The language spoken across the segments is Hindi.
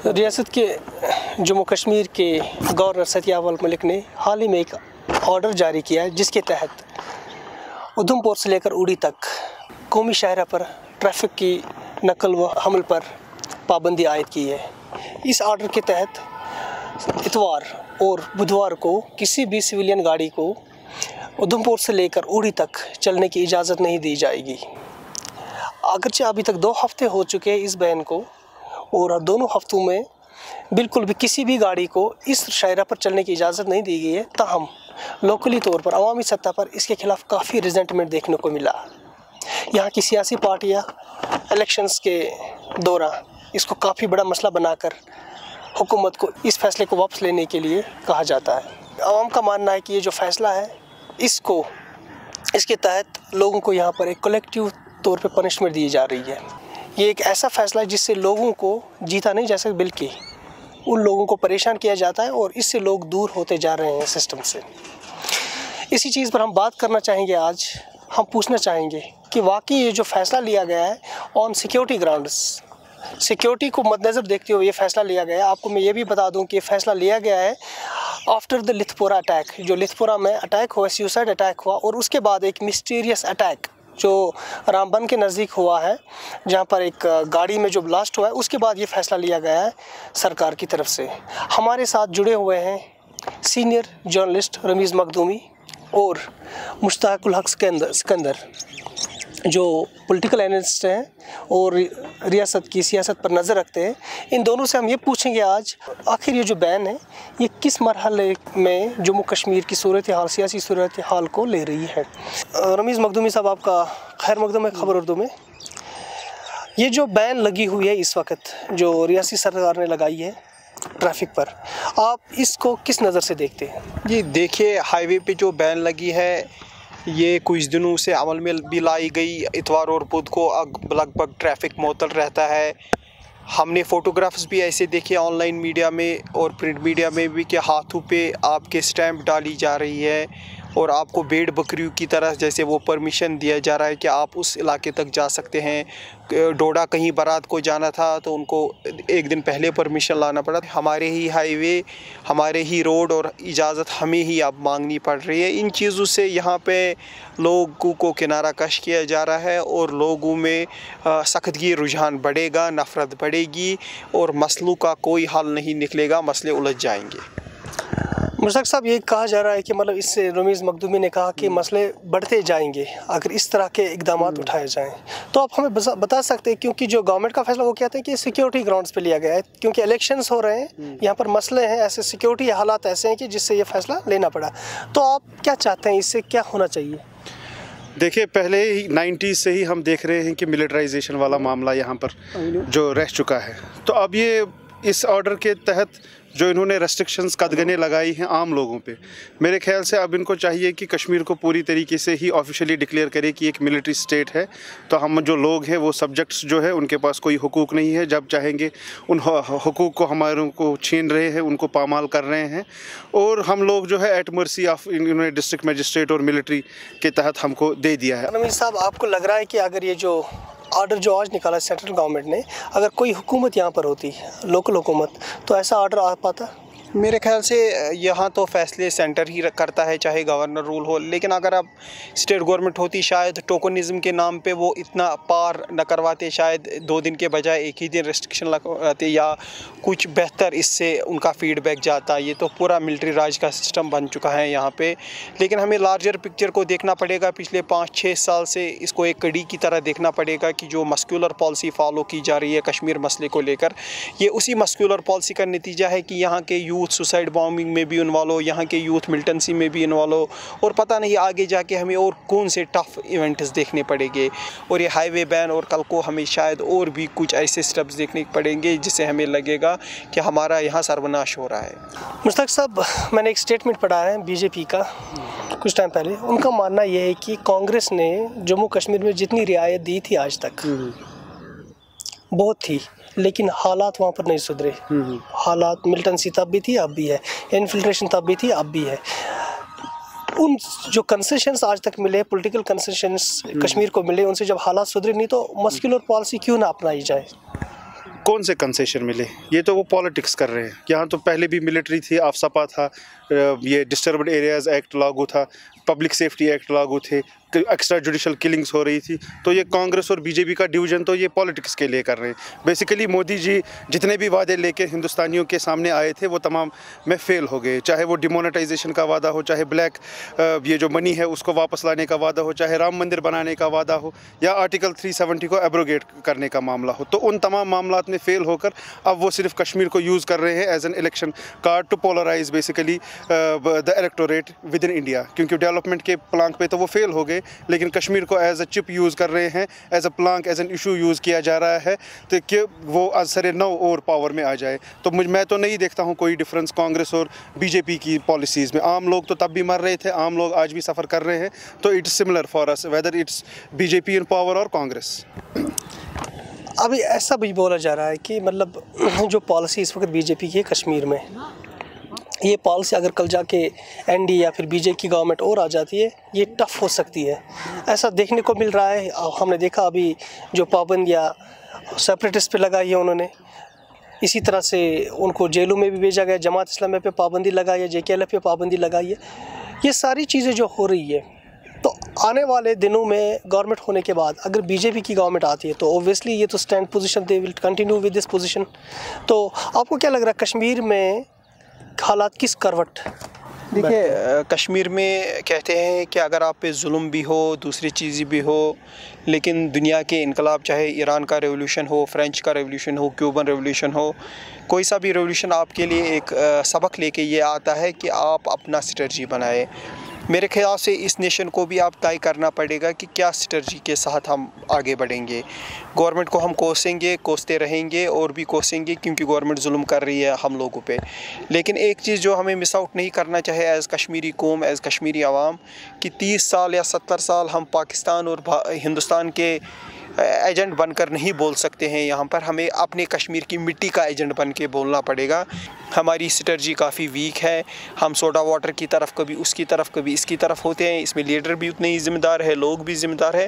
रियासत के जम्मू कश्मीर के गवर्नर सत्यपाल मलिक ने हाल ही में एक ऑर्डर जारी किया है, जिसके तहत उधमपुर से लेकर उड़ी तक कौमी शाहरा पर ट्रैफिक की नकल व हमल पर पाबंदी आयद की है। इस ऑर्डर के तहत इतवार और बुधवार को किसी भी सिविलियन गाड़ी को उधमपुर से लेकर उड़ी तक चलने की इजाज़त नहीं दी जाएगी। अगरचे अभी तक 2 हफ्ते हो चुके हैं इस बैन को, और दोनों हफ्तों में बिल्कुल भी किसी भी गाड़ी को इस शायरा पर चलने की इजाज़त नहीं दी गई है। ताहम लोकली तौर पर अवामी सतह पर इसके खिलाफ काफ़ी रिजेंटमेंट देखने को मिला। यहाँ की सियासी पार्टियाँ इलेक्शंस के दौरान इसको काफ़ी बड़ा मसला बनाकर हुकूमत को इस फैसले को वापस लेने के लिए कहा जाता है। अवाम का मानना है कि ये जो फ़ैसला है इसके तहत लोगों को यहाँ पर एक कलेक्टिव तौर पे पनिशमेंट दी जा रही है। ये एक ऐसा फ़ैसला है जिससे लोगों को जीता नहीं जा सकता, बल्कि उन लोगों को परेशान किया जाता है और इससे लोग दूर होते जा रहे हैं सिस्टम से। इसी चीज़ पर हम बात करना चाहेंगे। आज हम पूछना चाहेंगे कि वाकई ये जो फ़ैसला लिया गया है ऑन सिक्योरिटी ग्राउंड्स, सिक्योरिटी को मद्देनज़र देखते हुए ये फ़ैसला लिया गया है। आपको मैं ये भी बता दूं कि ये फ़ैसला लिया गया है आफ्टर द लिथपोरा अटैक। जो लिथपोरा में अटैक हुआ, सुसाइड अटैक हुआ, और उसके बाद एक मिस्टीरियस अटैक जो रामबन के नज़दीक हुआ है, जहाँ पर एक गाड़ी में जो ब्लास्ट हुआ है, उसके बाद ये फ़ैसला लिया गया है सरकार की तरफ से। हमारे साथ जुड़े हुए हैं सीनियर जर्नलिस्ट रमीज़ मखदूमी और मुश्ताकुल हक सिकंदर, जो पॉलिटिकल एनालिस्ट हैं और रियासत की सियासत पर नज़र रखते हैं। इन दोनों से हम ये पूछेंगे आज, आखिर ये जो बैन है ये किस मरहले में जम्मू कश्मीर की सूरत हाल, सियासी सूरत हाल को ले रही है। रमीज़ मखदूमी साहब, आपका खैर मकदम है खबर उर्दू में। ये जो बैन लगी हुई है इस वक्त, जो रियासी सरकार ने लगाई है ट्रैफिक पर, आप इसको किस नज़र से देखते हैं? जी देखिए, हाईवे पे जो बैन लगी है ये कुछ दिनों से अमल में भी लाई गई। इतवार और बुध को लगभग ट्रैफिक मुअत्तल रहता है। हमने फ़ोटोग्राफ्स भी ऐसे देखे ऑनलाइन मीडिया में और प्रिंट मीडिया में भी कि हाथों पे आपके स्टैंप डाली जा रही है और आपको भेड़ बकरियों की तरह जैसे वो परमिशन दिया जा रहा है कि आप उस इलाके तक जा सकते हैं। डोडा कहीं बारात को जाना था तो उनको एक दिन पहले परमिशन लाना पड़ा। हमारे ही हाईवे, हमारे ही रोड और इजाज़त हमें ही अब मांगनी पड़ रही है। इन चीज़ों से यहाँ पे लोगों को किनारा कश किया जा रहा है और लोगों में सख्तगी रुझान बढ़ेगा, नफ़रत बढ़ेगी और मसलों का कोई हल नहीं निकलेगा, मसले उलझ जाएंगे। मुश्ताक साहब, ये कहा जा रहा है कि मतलब इससे रमीज़ मखदूमी ने कहा कि मसले बढ़ते जाएंगे अगर इस तरह के इक़दाम उठाए जाएं। तो आप हमें बता सकते हैं, क्योंकि जो गवर्नमेंट का फैसला वो कहते हैं कि सिक्योरिटी ग्राउंड्स पे लिया गया है, क्योंकि इलेक्शंस हो रहे हैं, यहाँ पर मसले हैं, ऐसे सिक्योरिटी हालात ऐसे हैं कि जिससे ये फ़ैसला लेना पड़ा। तो आप क्या चाहते हैं, इससे क्या होना चाहिए? देखिए, पहले ही 90s से ही हम देख रहे हैं कि मिलिटराइजेशन वाला मामला यहाँ पर जो रह चुका है। तो अब ये इस ऑर्डर के तहत जो इन्होंने रेस्ट्रिक्शंस कदगने लगाई हैं आम लोगों पे, मेरे ख्याल से अब इनको चाहिए कि कश्मीर को पूरी तरीके से ही ऑफिशियली डिक्लेयर करे कि एक मिलिट्री स्टेट है। तो हम जो लोग हैं वो सब्जेक्ट्स जो है उनके पास कोई हुकूक नहीं है, जब चाहेंगे उन हुकूक को हमारों को छीन रहे हैं, उनको पामाल कर रहे हैं और हम लोग जो है एट मर्सी ऑफ इन्होंने डिस्ट्रिक्ट मजिस्ट्रेट और मिलिट्री के तहत हमको दे दिया है। रमीज़ साहब, आपको लग रहा है कि अगर ये जो ऑर्डर जो आज निकाला सेंट्रल गवर्नमेंट ने, अगर कोई हुकूमत यहाँ पर होती, लोकल हुकूमत, तो ऐसा ऑर्डर आ पाता? मेरे ख्याल से यहाँ तो फ़ैसले सेंटर ही करता है, चाहे गवर्नर रूल हो। लेकिन अगर अब स्टेट गवर्नमेंट होती, शायद टोकनिज़म के नाम पे वो इतना पार न करवाते, शायद 2 दिन के बजाय एक ही दिन रेस्ट्रिक्शन लगाते या कुछ बेहतर इससे उनका फ़ीडबैक जाता। ये तो पूरा मिलिट्री राज का सिस्टम बन चुका है यहाँ पे। लेकिन हमें लार्जर पिक्चर को देखना पड़ेगा। पिछले 5-6 साल से इसको एक कड़ी की तरह देखना पड़ेगा कि जो मस्कुलर पॉलिसी फ़ॉलो की जा रही है कश्मीर मसले को लेकर, ये उसी मस्कुलर पॉलिसी का नतीजा है कि यहाँ के यूथ सुसाइड बॉम्बिंग में भी इन्वॉल्व हो, यहाँ के यूथ मिलिटेंसी में भी इन्वॉल्व हो, और पता नहीं आगे जाके हमें और कौन से टफ इवेंट्स देखने पड़ेंगे। और ये हाईवे बैन और कल को हमें शायद और भी कुछ ऐसे स्टेप्स देखने पड़ेंगे जिससे हमें लगेगा कि हमारा यहाँ सर्वनाश हो रहा है। मुश्ताक साहब, मैंने एक स्टेटमेंट पढ़ा है बीजेपी का कुछ टाइम पहले। उनका मानना यह है कि कांग्रेस ने जम्मू कश्मीर में जितनी रियायत दी थी आज तक बहुत थी, लेकिन हालात वहाँ पर नहीं सुधरे। हालात, मिलिटेंसी तब भी थी, अब भी है, इन्फिल्ट्रेशन तब भी थी, अब भी है। उन जो कंसेशंस आज तक मिले, पॉलिटिकल कंसेशंस कश्मीर को मिले, उनसे जब हालात सुधरे नहीं तो मस्कुलर पॉलिसी क्यों ना अपनाई जाए? कौन से कंसेशन मिले? ये तो वो पॉलिटिक्स कर रहे हैं। यहाँ तो पहले भी मिलिट्री थी, आफ्सपा था, ये डिस्टर्ब्ड एरियाज़ एक्ट लागू था, पब्लिक सेफ्टी एक्ट लागू थे, एक्स्ट्रा जुडिशल किलिंग्स हो रही थी। तो ये कांग्रेस और बीजेपी का डिवीजन तो ये पॉलिटिक्स के लिए कर रहे हैं। बेसिकली मोदी जी जितने भी वादे लेके हिंदुस्तानियों के सामने आए थे वो तमाम में फेल हो गए, चाहे वो डिमोनेटाइजेशन का वादा हो, चाहे ब्लैक ये जो मनी है उसको वापस लाने का वादा हो, चाहे राम मंदिर बनाने का वादा हो, या आर्टिकल 370 को एब्रोगेट करने का मामला हो। तो उन तमाम मामलात में फेल होकर अब वो सिर्फ कश्मीर को यूज़ कर रहे हैं as an election card to polarise basically the electorate within India, क्योंकि डेवलपमेंट के प्लांक पे तो वो फेल हो गए, लेकिन कश्मीर को एज अ चिप यूज़ कर रहे हैं, as a plank, as an issue use किया जा रहा है तो कि वो असर नौ और पावर में आ जाए। तो मैं तो नहीं देखता हूँ कोई डिफरेंस कांग्रेस और बीजेपी की पॉलिसीज़ में। आम लोग तो तब भी मर रहे थे, आम लोग आज भी सफ़र कर रहे हैं, तो it's similar for us whether it's BJP in power और कांग्रेस। अभी ऐसा भी बोला जा रहा है कि मतलब जो पॉलिसी इस वक्त बीजेपी की है कश्मीर में, ये पॉलिसी अगर कल जाके एनडी या फिर बीजेपी की गवर्नमेंट और आ जाती है, ये टफ हो सकती है। ऐसा देखने को मिल रहा है। हमने देखा अभी जो पाबंदियाँ सेपरेटिस्ट पे लगाई है उन्होंने, इसी तरह से उनको जेलों में भी भेजा गया, जमात इस्लामी पे पाबंदी लगाई है, JKLF पे पाबंदी लगाई है। ये सारी चीज़ें जो हो रही है, तो आने वाले दिनों में गवर्नमेंट होने के बाद अगर बीजेपी की गवर्नमेंट आती है तो ऑब्वियसली ये तो stand position, they will continue with this position. तो आपको क्या लग रहा है कश्मीर में हालात किस करवट? देखिए, कश्मीर में कहते हैं कि अगर आप पे जुल्म भी हो, दूसरी चीज़ भी हो, लेकिन दुनिया के इनकलाब, चाहे ईरान का रेवोल्यूशन हो, फ्रेंच का रेवोल्यूशन हो, क्यूबन रेवोल्यूशन हो, कोई सा भी रेवोल्यूशन आपके लिए एक सबक लेके ये आता है कि आप अपना स्ट्रेटजी बनाए। मेरे ख्याल से इस नेशन को भी आप तय करना पड़ेगा कि क्या स्ट्रेटजी के साथ हम आगे बढ़ेंगे। गवर्नमेंट को हम कोसते रहेंगे और भी कोसेंगे, क्योंकि गवर्नमेंट जुल्म कर रही है हम लोगों पे। लेकिन एक चीज़ जो हमें मिस आउट नहीं करना चाहिए एज़ कश्मीरी कौम, एज़ कश्मीरी आवाम, कि 30 साल या 70 साल हम पाकिस्तान और हिंदुस्तान के एजेंट बनकर नहीं बोल सकते हैं। यहाँ पर हमें अपने कश्मीर की मिट्टी का एजेंट बन के बोलना पड़ेगा। हमारी स्ट्रेटजी काफ़ी वीक है, हम सोडा वाटर की तरफ कभी उसकी तरफ कभी इसकी तरफ होते हैं। इसमें लीडर भी उतने ही ज़िम्मेदार है, लोग भी ज़िम्मेदार है।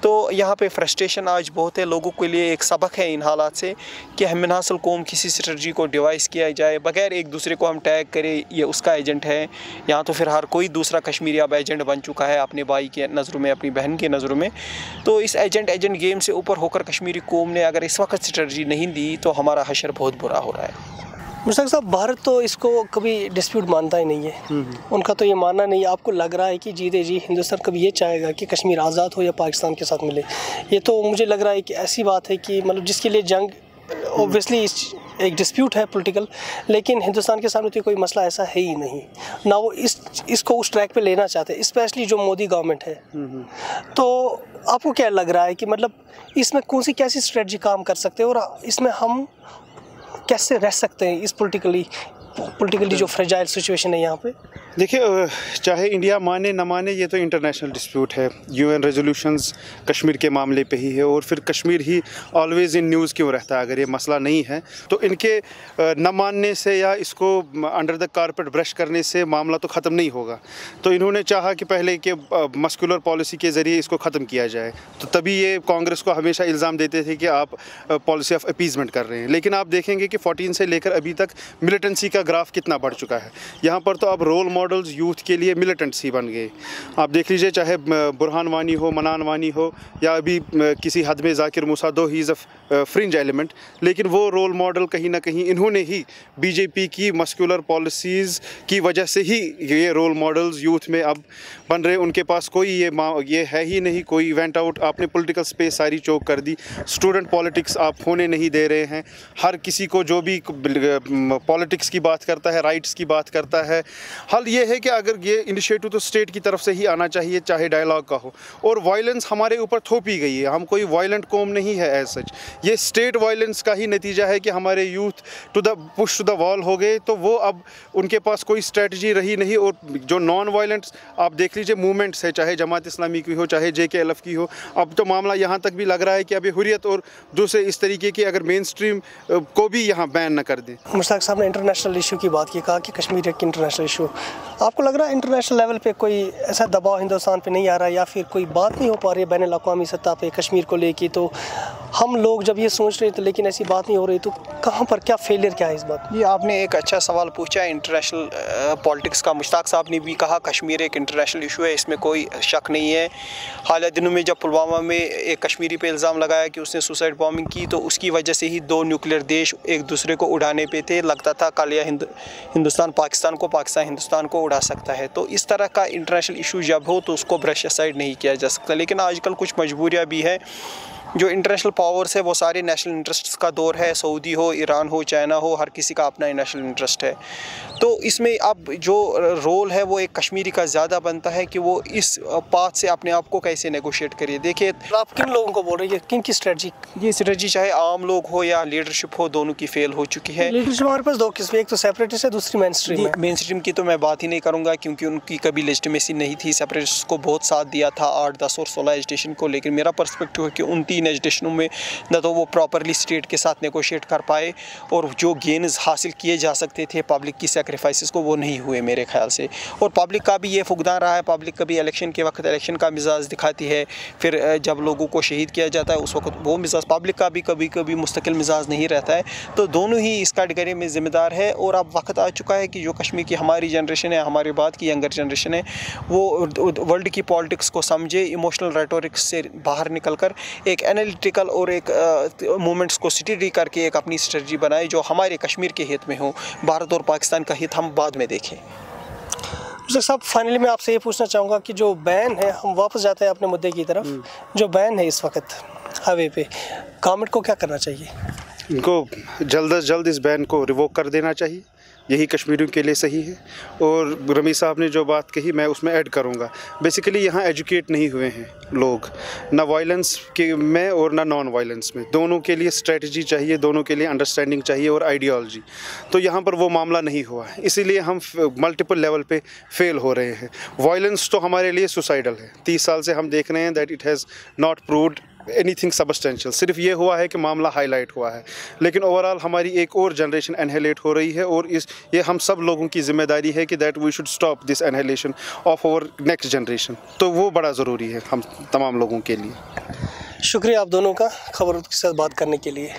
तो यहाँ पे फ्रस्ट्रेशन आज बहुत है लोगों के लिए। एक सबक है इन हालात से कि हम मुनासिब कौम किसी स्ट्रेटजी को डिवाइस किया जाए बगैर एक दूसरे को हम टैग करें ये उसका एजेंट है। यहाँ तो फिर हर कोई दूसरा कश्मीरी अब एजेंट बन चुका है अपने भाई के नज़रों में, अपनी बहन के नज़रों में। तो इस एजेंट गेम से ऊपर होकर कश्मीरी कौम ने अगर इस वक्त स्ट्रेटजी नहीं दी तो हमारा हशर बहुत बुरा हो रहा है। मुश्ताक साहब, भारत तो इसको कभी डिस्प्यूट मानता ही नहीं है। उनका तो ये मानना नहीं है। आपको लग रहा है कि जीते जी हिंदुस्तान कभी ये चाहेगा कि कश्मीर आज़ाद हो या पाकिस्तान के साथ मिले? ये तो मुझे लग रहा है कि ऐसी बात है कि मतलब जिसके लिए जंग ऑब्वियसली एक डिस्प्यूट है पॉलिटिकल, लेकिन हिंदुस्तान के सामने तो कोई मसला ऐसा है ही नहीं ना। वो इसको उस ट्रैक पे लेना चाहते हैं, स्पेशली जो मोदी गवर्नमेंट है। तो आपको क्या लग रहा है कि मतलब इसमें कौन सी कैसी स्ट्रेटजी काम कर सकते हैं और इसमें हम कैसे रह सकते हैं इस पॉलिटिकली जो फ्रेजाइल सिचुएशन है यहाँ पे? देखिए, चाहे इंडिया माने न माने, ये तो इंटरनेशनल डिस्प्यूट है। UN रेजोल्यूशंस कश्मीर के मामले पे ही है, और फिर कश्मीर ही ऑलवेज़ इन न्यूज़ क्यों रहता है अगर ये मसला नहीं है। तो इनके न मानने से या इसको अंडर द कारपेट ब्रश करने से मामला तो ख़त्म नहीं होगा। तो इन्होंने चाहा कि पहले के मस्कुलर पॉलिसी के ज़रिए इसको ख़त्म किया जाए, तो तभी ये कांग्रेस को हमेशा इल्ज़ाम देते थे कि आप पॉलिसी ऑफ अपीज़मेंट कर रहे हैं। लेकिन आप देखेंगे कि 14 से लेकर अभी तक मिलिटेंसी का ग्राफ कितना बढ़ चुका है। यहाँ पर तो अब रोल मॉडल्स यूथ के लिए मिलिटेंट्स ही बन गए। आप देख लीजिए, चाहे बुरहान वानी हो, मनान वानी हो, या अभी किसी हद में जाकिर मूसा, दो he is a fringe element, लेकिन वो रोल मॉडल कहीं ना कहीं इन्होंने ही बीजेपी की मस्कुलर पॉलिसीज़ की वजह से ही ये रोल मॉडल्स यूथ में अब बन रहे। उनके पास कोई ये है ही नहीं, कोई इवेंट आउट। आपने पॉलिटिकल स्पेस सारी चोक कर दी। स्टूडेंट पॉलिटिक्स आप होने नहीं दे रहे हैं। हर किसी को जो भी पॉलिटिक्स की बात करता है, राइट्स की बात करता है, हल ये है कि अगर ये इनिशिएटिव तो स्टेट की तरफ से ही आना चाहिए, चाहे डायलॉग का हो। और वायलेंस हमारे ऊपर थोपी गई है। हम कोई वायलेंट कौम नहीं है एज सच। ये स्टेट वायलेंस का ही नतीजा है कि हमारे youth push to the wall हो गए। तो वो अब उनके पास कोई स्ट्रेटजी रही नहीं। और जो नॉन वायलेंट आप देख लीजिए मूवमेंट्स है, चाहे जमात इस्लामी की हो, चाहे JKLF की हो, अब तो मामला यहाँ तक भी लग रहा है कि अभी हुर्रियत और दूसरे इस तरीके की अगर मेन स्ट्रीम को भी यहाँ बैन न कर दें। मुश्ताक साहब ने इंटरनेशनल इशू की बात की, कहा कि कश्मीर एक इंटरनेशनल इशू। आपको लग रहा है इंटरनेशनल लेवल पे कोई ऐसा दबाव हिंदुस्तान पे नहीं आ रहा, या फिर कोई बात नहीं हो पा रही है बैन-उल-अक़वामी सतह पे कश्मीर को लेके? तो हम लोग जब ये सोच रहे थे लेकिन ऐसी बात नहीं हो रही, तो कहाँ पर क्या फेलियर क्या है इस बात? ये आपने एक अच्छा सवाल पूछा है इंटरनेशनल पॉलिटिक्स का। मुश्ताक साहब ने भी कहा कश्मीर एक इंटरनेशनल इशू है, इसमें कोई शक नहीं है। हालिया दिनों में जब पुलवामा में एक कश्मीरी पे इल्ज़ाम लगाया कि उसने सुसाइड बॉम्बिंग की, तो उसकी वजह से ही 2 न्यूक्लियर देश एक दूसरे को उड़ाने पे थे। लगता था कल या हिंदुस्तान पाकिस्तान को, पाकिस्तान हिंदुस्तान को उड़ा सकता है। तो इस तरह का इंटरनेशनल इशू जब हो तो उसको ब्रश असाइड नहीं किया जा सकता। लेकिन आजकल कुछ मजबूरियाँ भी है। जो इंटरनेशनल पावर्स है वो सारे नेशनल इंटरेस्ट्स का दौर है। सऊदी हो, ईरान हो, चाइना हो, हर किसी का अपना नेशनल इंटरेस्ट है। तो इसमें अब जो रोल है वो एक कश्मीरी का ज़्यादा बनता है कि वो इस पाथ से अपने आप को कैसे नेगोशिएट करिए। देखिए, आप किन लोगों को बोल रहे हैं, किन की स्ट्रेटजी? ये स्ट्रेटजी चाहे आम लोग हो या लीडरशिप हो, दोनों की फेल हो चुकी है। लीडरशिप हमारे पास 2 किस्में, एक तो सेपरेटिस्ट है, दूसरी मेन स्ट्रीम है। मेन स्ट्रीम की तो मैं बात ही नहीं करूँगा क्योंकि उनकी कभी लेजिटिमेसी नहीं थी। सेपरेटिस्ट को बहुत साथ दिया था 8, 10 और 16 एजिटेशन को। लेकिन मेरा पर्सपेक्टिव है कि उन 3 एजिटेशनों में न तो वो प्रॉपरली स्टेट के साथ नेगोशिएट कर पाए, और जो गेन्स हासिल किए जा सकते थे पब्लिक की सेक्रीफाइसेस को, वो नहीं हुए मेरे ख्याल से। और पब्लिक का भी ये फुकदान रहा है। पब्लिक कभी इलेक्शन के वक्त इलेक्शन का मिजाज दिखाती है, फिर जब लोगों को शहीद किया जाता है उस वक्त वो मिजाज, पब्लिक का भी कभी कभी मुस्तकिल मिजाज नहीं रहता है। तो दोनों ही इस कैटेगरी में ज़िम्मेदार है। और अब वक्त आ चुका है कि जो कश्मीर की हमारी जनरेशन है, हमारे बाद की यंगर जनरेशन है, वो वर्ल्ड की पॉलिटिक्स को समझे, इमोशनल रेटोरिक्स से बाहर निकल कर एक एनालिटिकल और एक मूवमेंट्स को स्टडी करके एक अपनी स्ट्रेटजी बनाए जो हमारे कश्मीर के हित में हो। भारत और पाकिस्तान का हित हम बाद में देखें। साहब, फाइनली मैं आपसे ये पूछना चाहूँगा कि जो बैन है, हम वापस जाते हैं अपने मुद्दे की तरफ, जो बैन है इस वक्त हाईवे पे, गवर्नमेंट को क्या करना चाहिए? इनको जल्द से जल्द इस बैन को रिवोक कर देना चाहिए। यही कश्मीरियों के लिए सही है। और रमीज़ साहब ने जो बात कही मैं उसमें ऐड करूँगा। बेसिकली यहाँ एजुकेट नहीं हुए हैं लोग, ना वायलेंस के में और ना नॉन वायलेंस में। दोनों के लिए स्ट्रेटजी चाहिए, दोनों के लिए अंडरस्टैंडिंग चाहिए और आइडियोलॉजी। तो यहाँ पर वो मामला नहीं हुआ है, इसीलिए हम मल्टीपल लेवल पे फेल हो रहे हैं। वायलेंस तो हमारे लिए सुसाइडल है। 30 साल से हम देख रहे हैं that it has not proved anything substantial. सिर्फ ये हुआ है कि मामला हाईलाइट हुआ है, लेकिन ओवरऑल हमारी एक और जनरेशन एनहेलेट हो रही है। और ये हम सब लोगों की जिम्मेदारी है कि that we should stop this annihilation of our next generation. तो वो बड़ा ज़रूरी है हम तमाम लोगों के लिए। शुक्रिया आप दोनों का खबरों के साथ बात करने के लिए।